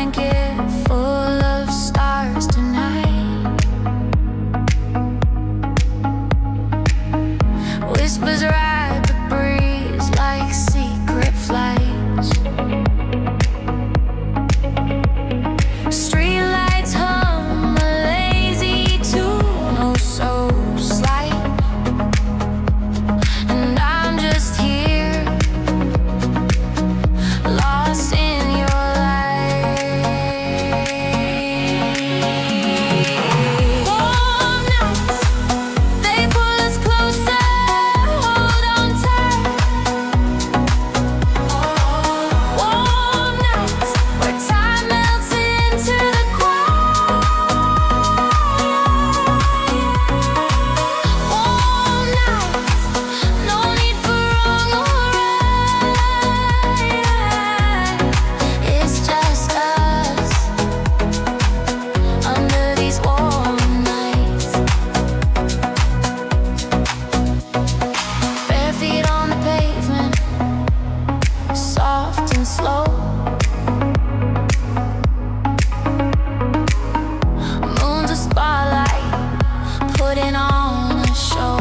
blanket full of stars tonight. Whispers ride the breeze like secret flights. Streetlights hum a lazy tune, oh so slight. And I'm just here, lost in your light. Warm nights, they pull us closer, hold on tight. Warm nights, where time melts into the quiet. Warm nights, no need for wrong or right. It's just us under these warm nights. Bare feet on the pavement, soft and slow. Moon's a spotlight, putting on a show.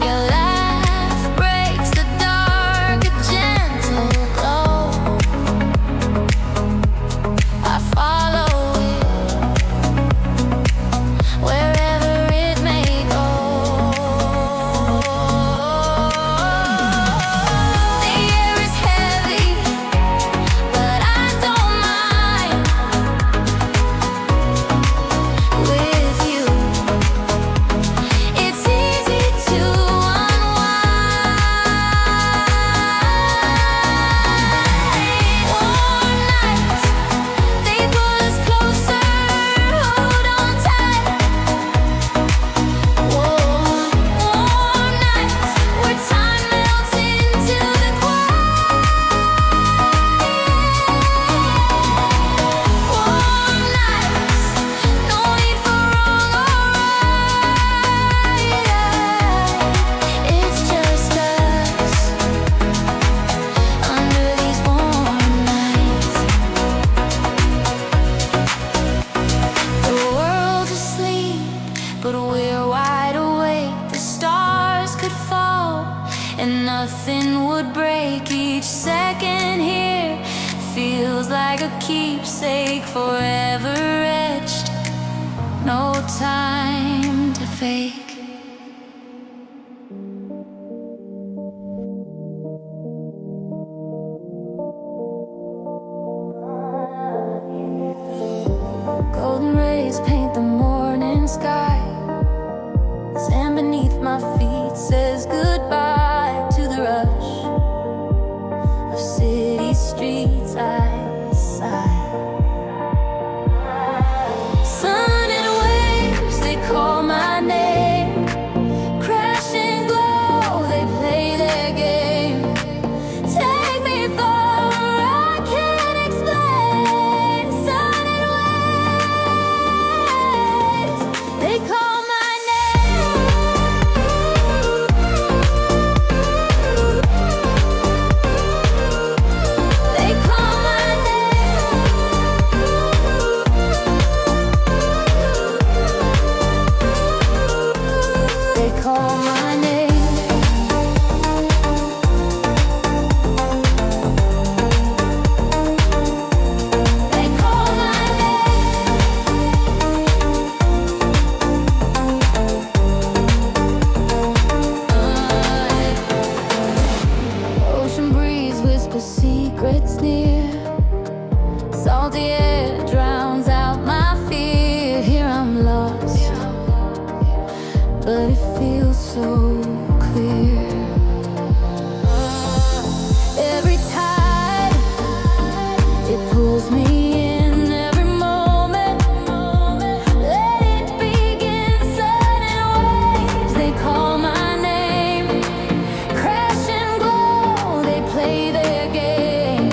Your laugh breaks the dark, a gentle glow. I follow it, wherever it may go. The air is heavy, but I don't mind. With you, it's easy to unwind. Warm nights, they pull us closer, hold on tight. Warm nights, where time melts into the quiet. Warm nights, no need for wrong or right. It's just us under these warm nights. The world's asleep, but we're wide awake. The stars could fall, and nothing would break. Each second here feels like a keepsake, forever etched. No time to fake. Golden rays paint the morning sky. Sand beneath my feet says goodbye to the rush of city streets. I sigh. Sun and waves, they call my name. Crash and glow, they play their game. Take me far, I can't explain. Sun and waves, they call my name. They call my name. They call my name. They call my name. Ocean breeze whispers secrets near. Salty air drowns out my fear. Here I'm lost, but it feels so clear. Every tide, it pulls me in. Every moment, let it begin. Sun and waves, they call my name. Crash and glow, they play their game.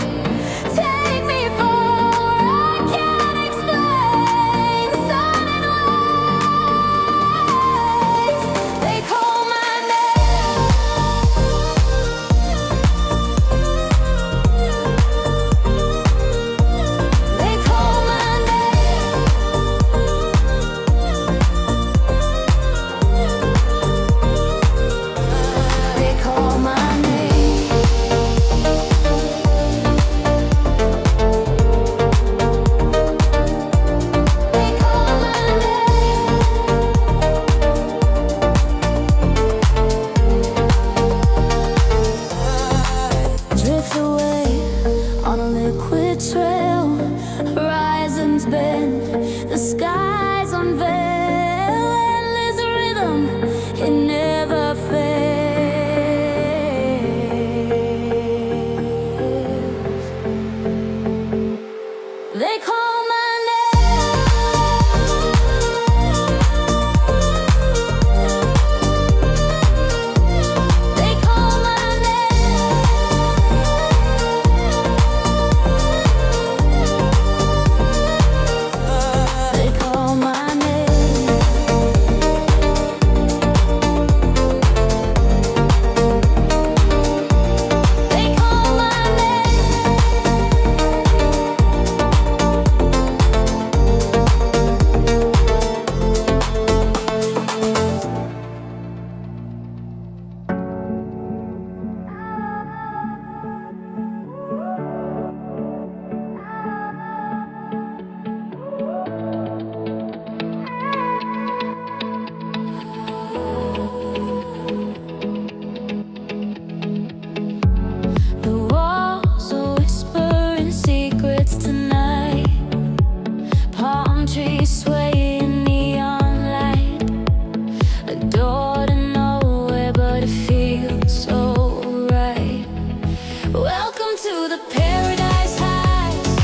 to the paradise heights.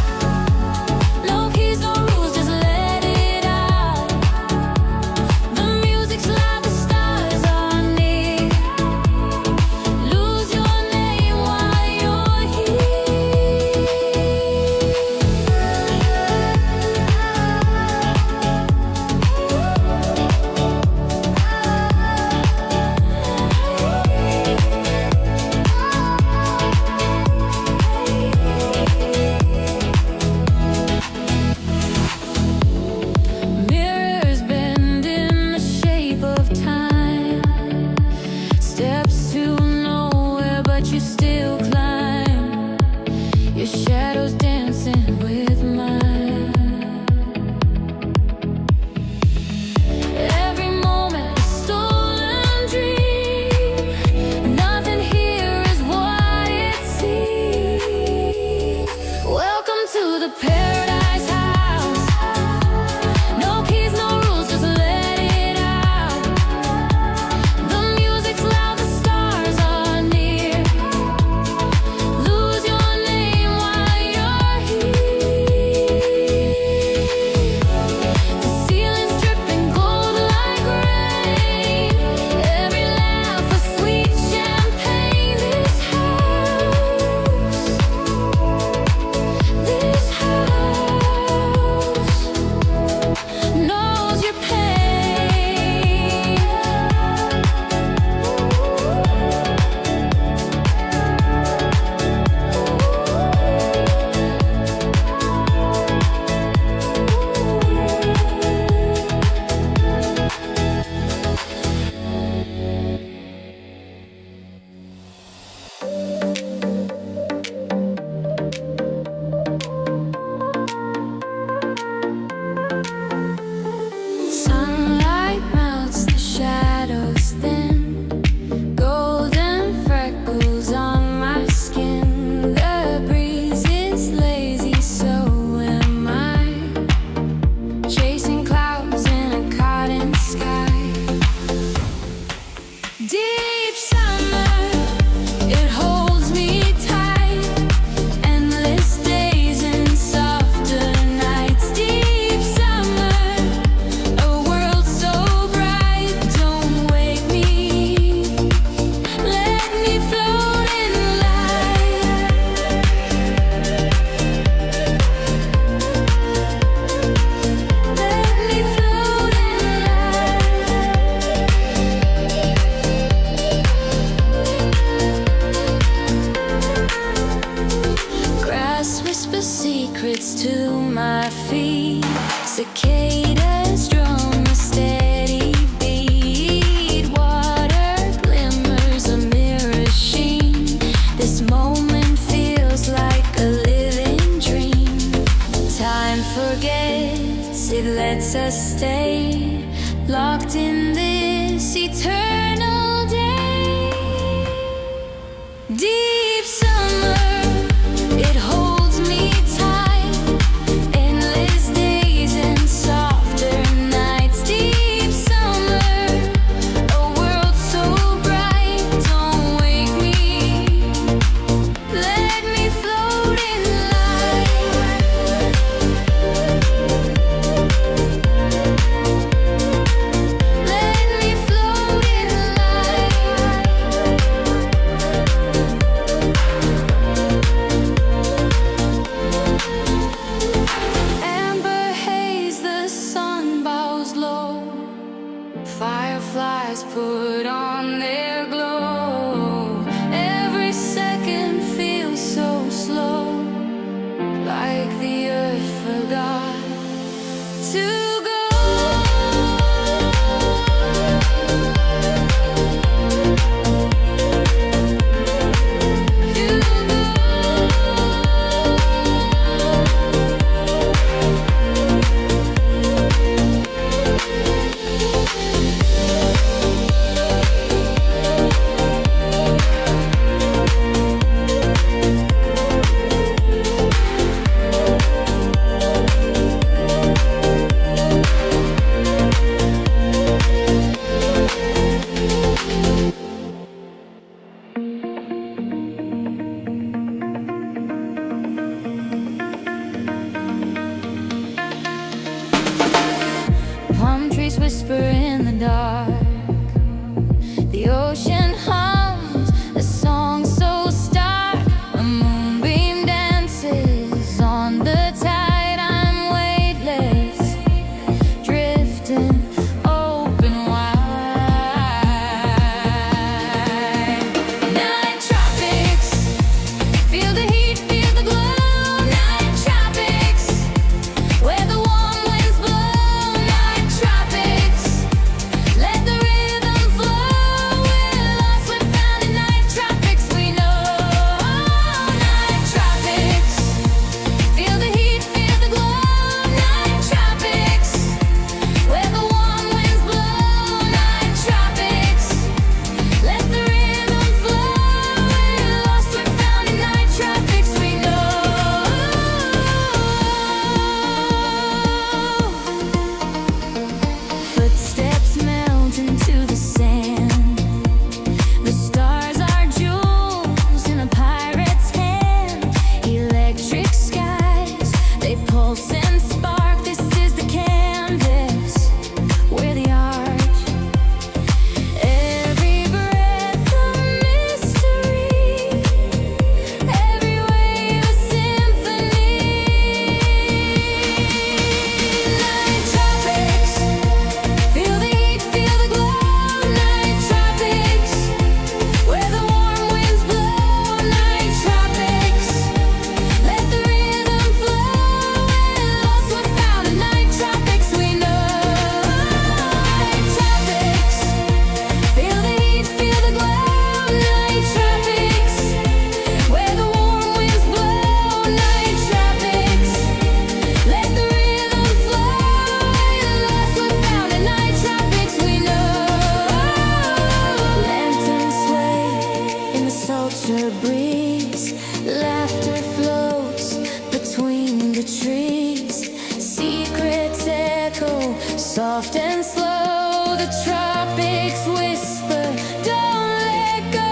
No keys, no rules, just let it out. The music's loud, the stars are near. Lose your name while you're here. Mirrors bend in the shape of time. Steps to nowhere, but you still climb. Your shadows dancing with mine. Every moment a stolen dream. Nothing here is what it seems. Welcome to the paradise house. No keys, no rules, just let it out. The music's loud, the stars are near. Lose your name while you're here. The ceiling's dripping gold like rain. Every laugh a sweet champagne. This house knows your pain. Sunlight melts the shadows thin. Golden freckles on my skin. The breeze is lazy, so am I. Chasing clouds in a cotton sky. Deep summer, it holds me tight. Endless days and softer nights. Deep summer, a world so bright. Don't wake me. Let me float in light. Let me float in light. Grass whispers secrets to my feet. Cicadas drum a steady beat. Water glimmers a mirror sheen. This moment feels like a living dream. Time forgets, it lets us stay locked in this eternal day. Deep summer, it holds me tight. Endless days and softer nights. Deep summer, a world so bright. Don't wake me. Let me float in light. Let me float in Soft and slow, the tropics whisper, don't let go.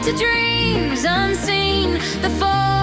To dreams unseen, the fall